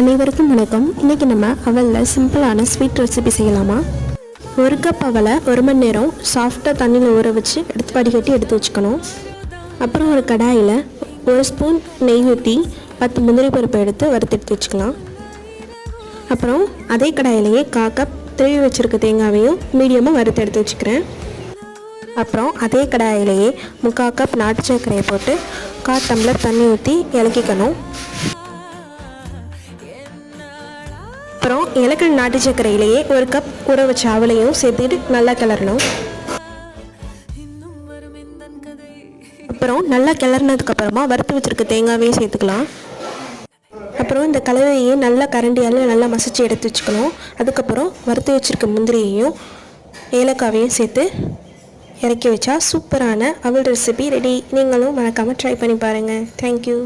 அனைவருக்கும் வணக்கம். இன்றைக்கி நம்ம அவலில் சிம்பிளான ஸ்வீட் ரெசிபி செய்யலாமா? ஒரு கப் அவலை 1 மணி நேரம் சாஃப்டாக தண்ணியில் ஊற வச்சு வடிகட்டி எடுத்து வச்சுக்கணும். அப்புறம் ஒரு கடாயில் 1 ஸ்பூன் நெய் ஊற்றி 10 முந்திரி பருப்பை எடுத்து வறுத்தெடுத்து வச்சுக்கலாம். அப்புறம் அதே கடாயிலேயே 1/4 கப் திருவி வச்சுருக்க தேங்காவையும் மீடியமாக வறுத்து எடுத்து வச்சுக்கிறேன். அப்புறம் அதே கடாயிலேயே 3/4 கப் நாட்டு சர்க்கரையை போட்டு 1/4 டம்ளர் தண்ணி ஊற்றி இலக்கிக்கணும். அப்புறம் ஏலக்காய் நாட்டு சர்க்கரையிலேயே 1 கப் ஊற வச்ச அவலையும் சேர்த்துட்டு நல்லா கிளறணும். அப்புறம் நல்லா கிளறினதுக்கப்புறமா வறுத்து வச்சுருக்க தேங்காவையும் சேர்த்துக்கலாம். அப்புறம் இந்த கலவையை நல்லா கரண்டியால் நல்லா மசிச்சு எடுத்து வச்சுக்கணும். அதுக்கப்புறம் வறுத்து வச்சுருக்க முந்திரியையும் ஏலக்காவையும் சேர்த்து இறக்கி வச்சா சூப்பரான அவல் ரெசிபி ரெடி. நீங்களும் மறக்காமல் ட்ரை பண்ணி பாருங்கள். தேங்க்யூ.